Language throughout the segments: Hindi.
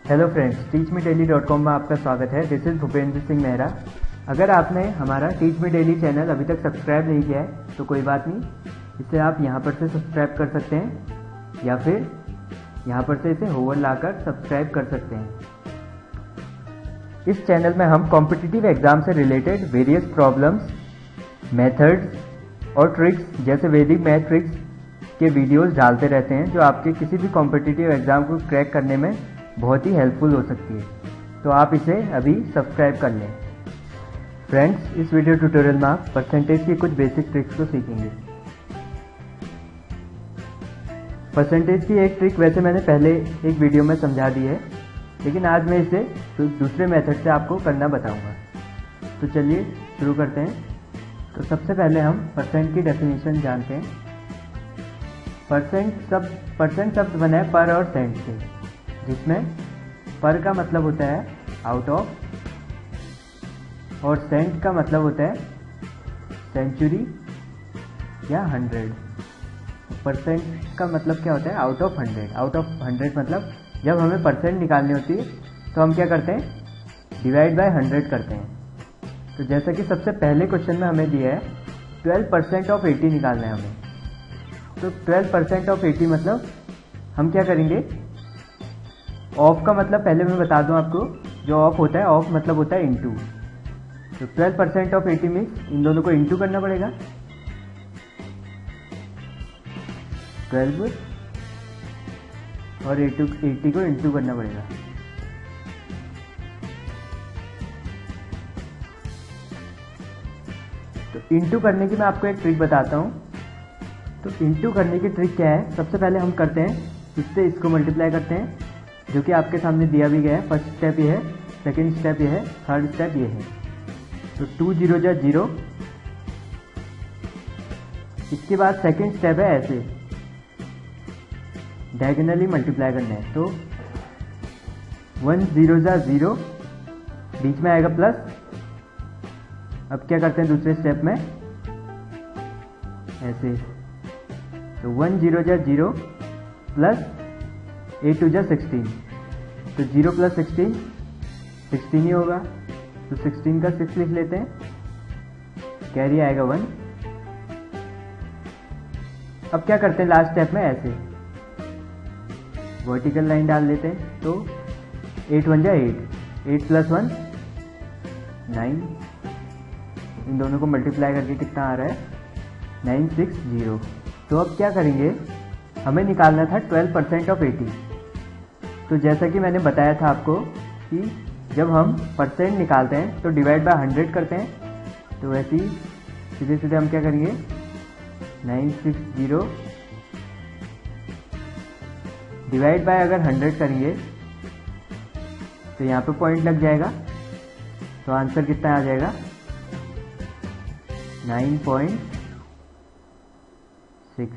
हेलो फ्रेंड्स, teachmedaily.com में आपका स्वागत है। This is Bhupendra Singh Mehra. अगर आपने हमारा टीच मी डेली चैनल अभी तक सब्सक्राइब नहीं किया है तो कोई बात नहीं, इसे आप यहाँ पर से सब्सक्राइब कर सकते हैं या फिर यहाँ पर से इसे होवर लाकर सब्सक्राइब कर सकते हैं। इस चैनल में हम कॉम्पिटिटिव एग्जाम से रिलेटेड वेरियस प्रॉब्लम्स, मेथड्स और ट्रिक्स जैसे वैदिक मैथ ट्रिक्स के वीडियोस डालते रहते हैं जो आपके किसी भी कॉम्पिटिटिव एग्जाम को क्रैक करने में बहुत ही हेल्पफुल हो सकती है। तो आप इसे अभी सब्सक्राइब कर लें। फ्रेंड्स, इस वीडियो ट्यूटोरियल में आप परसेंटेज की कुछ बेसिक ट्रिक्स को सीखेंगे। परसेंटेज की एक ट्रिक वैसे मैंने पहले एक वीडियो में समझा दी है, लेकिन आज मैं इसे दूसरे मेथड से आपको करना बताऊंगा। तो चलिए शुरू करते हैं। तो सबसे पहले हम परसेंट की डेफिनेशन जानते हैं। परसेंट शब्द बना है पर और सेंट से, जिसमें पर का मतलब होता है आउट ऑफ और सेंट का मतलब होता है सेंचुरी या 100। परसेंट का मतलब क्या होता है? Out of 100। आउट ऑफ 100 मतलब जब हमें परसेंट निकालनी होती है तो हम क्या करते हैं? डिवाइड बाय 100 करते हैं। तो जैसा कि सबसे पहले क्वेश्चन में हमें दिया है 12% ऑफ 80 निकालना है हमें। तो 12% ऑफ 80 मतलब हम क्या करेंगे? ऑफ का मतलब पहले मैं बता दूं आपको, जो ऑफ होता है, ऑफ मतलब होता है इनटू। तो 12% ऑफ 80 मीन्स इन दोनों को इनटू करना पड़ेगा। 12 और 80 को इनटू करना पड़ेगा। तो इनटू करने की मैं आपको एक ट्रिक बताता हूं। तो इनटू करने की ट्रिक क्या है? सबसे पहले हम करते हैं इससे इसको मल्टीप्लाई करते हैं, जो कि आपके सामने दिया भी गया है। फर्स्ट स्टेप ये है, सेकंड स्टेप ये है, थर्ड स्टेप ये है। तो 2 0 जा 0। इसके बाद सेकंड स्टेप है ऐसे डायगोनली मल्टीप्लाई करना है। तो 1 0 जा 0, बीच में आएगा प्लस। अब क्या करते हैं दूसरे स्टेप में? ऐसे। तो 1 0 जा 0 प्लस 8 2 जा 16। तो 0 प्लस 16 16 ही होगा। तो 16 का 6 लिख लेते हैं, कैरी आएगा 1। अब क्या करते हैं लास्ट स्टेप में? ऐसे वर्टिकल लाइन डाल लेते हैं। तो 8 1 जा 8, 8 प्लस 1 9। इन दोनों को मल्टीप्लाई करके कितना आ रहा है? 960। तो अब क्या करेंगे? हमें निकालना था 12% ऑफ 80। तो जैसा कि मैंने बताया था आपको कि जब हम परसेंट निकालते हैं तो डिवाइड बाय 100 करते हैं। तो वैसे ही सीधे सीधे हम क्या करेंगे? 960 डिवाइड बाय अगर 100 करेंगे तो यहाँ पे पॉइंट लग जाएगा। तो आंसर कितना आ जाएगा? 9.6।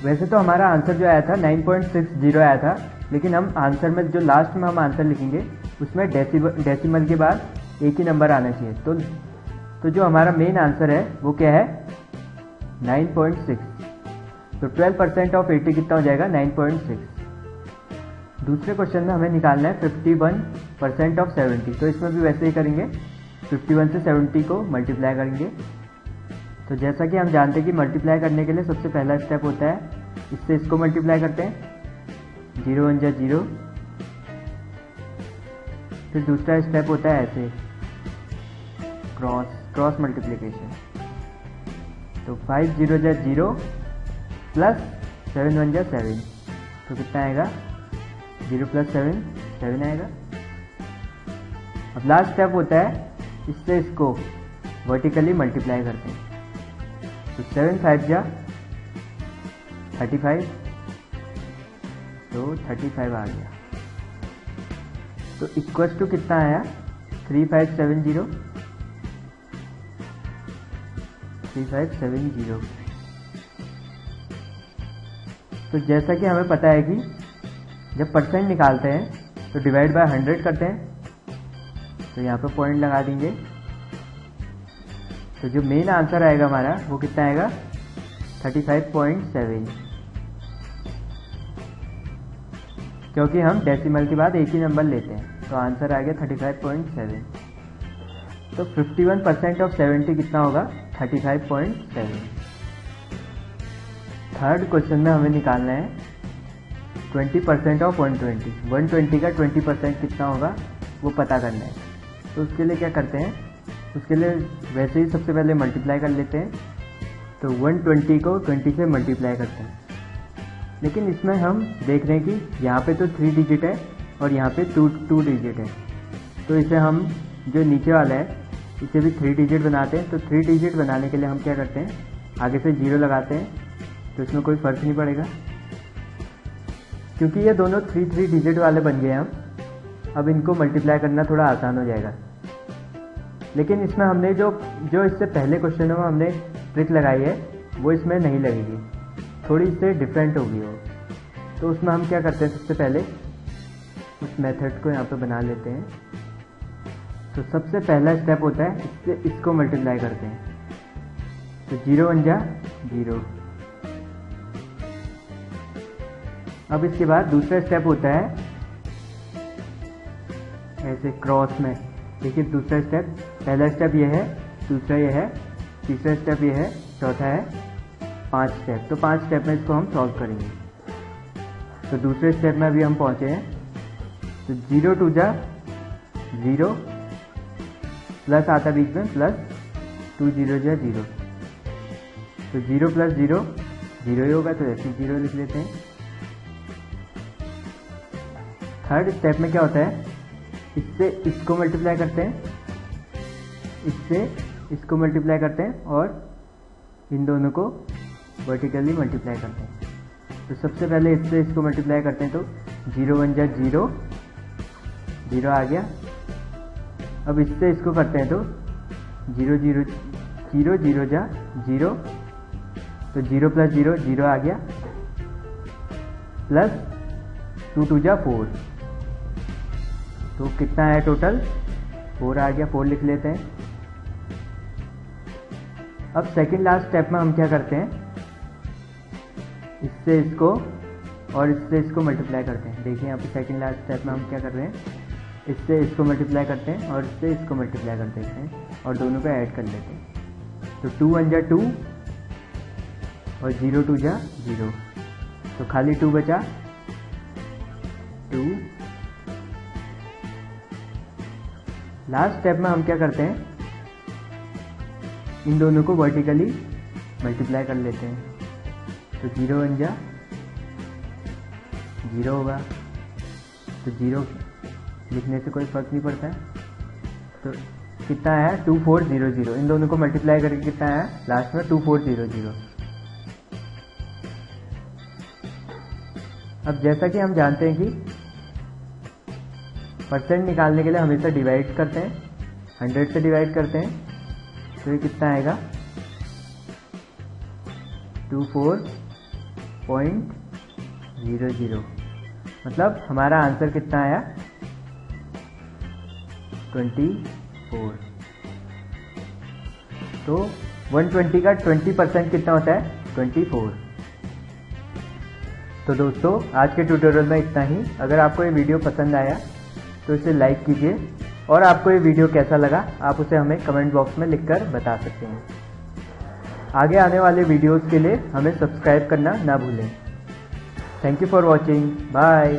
वैसे तो हमारा आंसर जो आया था 9.60 आया था, लेकिन हम आंसर में जो लास्ट में हम आंसर लिखेंगे उसमें डेसिमल के बाद एक ही नंबर आना चाहिए। तो जो हमारा मेन आंसर है वो क्या है? 9.6। तो 12% ऑफ 80 कितना हो जाएगा? 9.6। दूसरे क्वेश्चन में हमें निकालना है 51% ऑफ 70। तो इसमें भी वैसे ही करेंगे, 51 से 70 को मल्टीप्लाई करेंगे। तो जैसा कि हम जानते हैं कि मल्टीप्लाई करने के लिए सबसे पहला स्टेप होता है इससे इसको मल्टीप्लाई करते हैं। 0 1 जा 0। फिर दूसरा स्टेप होता है ऐसे क्रॉस मल्टीप्लिकेशन। तो 5 0 जा 0 प्लस 7 1 जा 7। तो कितना आएगा? 0 प्लस 7 7 आएगा। अब लास्ट स्टेप होता है इससे इसको वर्टिकली मल्टीप्लाई करते हैं। तो 7 5 जा 35। तो 35 आ गया। तो इक्वल्स टू कितना आया? 3570। 3570। तो जैसा कि हमें पता है कि जब परसेंट निकालते हैं तो डिवाइड बाय 100 करते हैं। तो यहाँ पे पॉइंट लगा देंगे। तो जो मेन आंसर आएगा हमारा वो कितना आएगा? 35.7। क्योंकि हम डेसिमल के बाद एक ही नंबर लेते हैं। तो आंसर आ गया 35.7। तो 51% ऑफ 70 कितना होगा? 35.7। थर्ड क्वेश्चन में हमें निकालना है 20% ऑफ 120। 120 का 20% कितना होगा वो पता करना है। तो उसके लिए क्या करते हैं, उसके लिए वैसे ही सबसे पहले मल्टीप्लाई कर लेते हैं। तो 120 को 20 से मल्टीप्लाई करते हैं, लेकिन इसमें हम देख रहे हैं कि यहाँ पे तो 3 डिजिट है और यहाँ पे 2 डिजिट है। तो इसे हम जो नीचे वाला है इसे भी 3 डिजिट बनाते हैं। तो 3 डिजिट बनाने के लिए हम क्या करते हैं, आगे से 0 लगाते हैं, तो इसमें कोई फ़र्क नहीं पड़ेगा क्योंकि ये दोनों 3 डिजिट वाले बन गए हम। अब इनको मल्टीप्लाई करना थोड़ा आसान हो जाएगा। लेकिन इसमें हमने जो इससे पहले क्वेश्चन में हमने ट्रिक लगाई है वो इसमें नहीं लगेगी, थोड़ी इससे डिफरेंट होगी वो। तो उसमें हम क्या करते हैं, सबसे पहले उस मेथड को यहाँ पे बना लेते हैं। तो सबसे पहला स्टेप होता है इससे इसको मल्टीप्लाई करते हैं। तो 0 1 जा 0। अब इसके बाद दूसरा स्टेप होता है ऐसे क्रॉस में। देखिए दूसरा स्टेप, पहला स्टेप ये है, दूसरा ये है, तीसरा स्टेप ये है, चौथा है, 5 स्टेप। तो 5 स्टेप में इसको हम सॉल्व करेंगे। तो दूसरे स्टेप में अभी हम पहुंचे हैं। तो 0 2 जा 0, प्लस आता बीच में, प्लस 2 0 जा 0। तो 0 + 0 0 ही होगा, तो ऐसे 0 लिख लेते हैं। थर्ड स्टेप में क्या होता है, इससे इसको मल्टीप्लाई करते हैं, इससे इसको मल्टीप्लाई करते हैं और इन दोनों को वर्टिकली मल्टीप्लाई करते हैं। तो सबसे पहले इससे इसको मल्टीप्लाई करते हैं। तो 0 1 जा 0, 0 आ गया। अब इससे इसको करते हैं तो 0 0 0 0 जा 0। तो 0 + 0 0 आ गया, प्लस 2 2 जा 4। तो कितना है टोटल? 4 आ गया, 4 लिख लेते हैं। अब सेकंड लास्ट स्टेप में हम क्या करते हैं, इससे इसको और इससे इसको मल्टीप्लाई करते हैं। देखिए यहाँ पे सेकंड लास्ट स्टेप में हम क्या कर रहे हैं, इससे इसको मल्टीप्लाई करते हैं और इससे इसको मल्टीप्लाई कर देते हैं और दोनों को ऐड कर लेते हैं। तो 2 1 जा 2 और 0 2 जा 0। तो खाली 2 बचा, 2। लास्ट स्टेप में हम क्या करते हैं, इन दोनों को वर्टिकली मल्टीप्लाई कर लेते हैं। तो 0 1 जा 0 होगा, तो 0 लिखने से कोई फर्क नहीं पड़ता है। तो कितना है 2 4 0 0। इन दोनों को मल्टीप्लाई करके कितना है लास्ट में 2 4 0 0। अब जैसा कि हम जानते हैं कि परसेंट निकालने के लिए हमेशा डिवाइड करते हैं, 100 से डिवाइड करते हैं। तो ये कितना आएगा 24.00। मतलब हमारा आंसर कितना आया 24। तो 120 का 20% कितना होता है 24। तो दोस्तों आज के ट्यूटोरियल में इतना ही। अगर आपको ये वीडियो पसंद आया तो इसे लाइक कीजिए और आपको ये वीडियो कैसा लगा आप उसे हमें कमेंट बॉक्स में लिखकर बता सकते हैं। आगे आने वाले वीडियोस के लिए हमें सब्सक्राइब करना ना भूलें। Thank you for watching, bye.